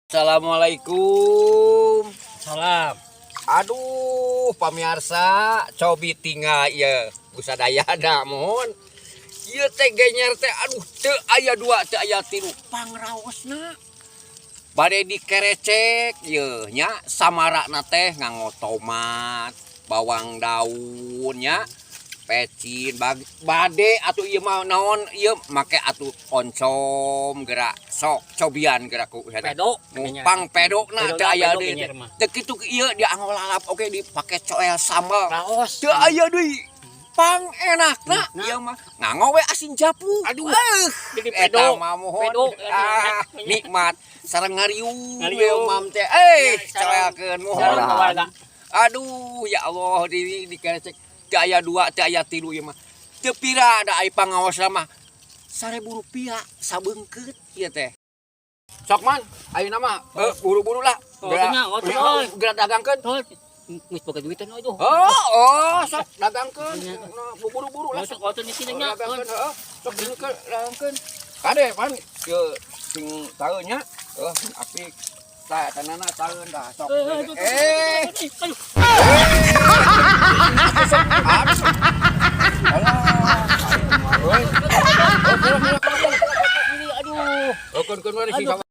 Assalamualaikum. Salam. Aduh, pamirsa, cobi tinggal ya usadaya namun ieu teh genyer teh aduh teu aya 2 teu aya 3 pangraosna. Bade dikerecek ye nya samarakna teh nganggo tomat, bawang daun nya, pecin bade atuh ieu mah naon ieu make atuh oncom gerak sok cobian gerak ku Pedok numpang pedokna teu aya deui teu kitu ieu dianggo lalap oge dipake coel sambal raos teu aya deui pang enakna ieu mah nganggo we asin japu aduh jadi eta pedok mah mohon pedok nikmat sareng ngariung Ngariung. mam teh coelkeun mohon aduh ya Allah dikerecek teu aya 2 teu aya 3 ieu mah teu pira da ai pangaosna mah Rp1.000 sabeungkeut ieu teh sok man ayeuna mah buru-buru lah gerak dagangkeun geus boga duitan we tuh sok dagangkeun buru-buru lah sok otot di sini nya heeh sok dagangkeun kade pan ieu sing taeu nya apik tah tanana taeun dah sok aduh. Kon mari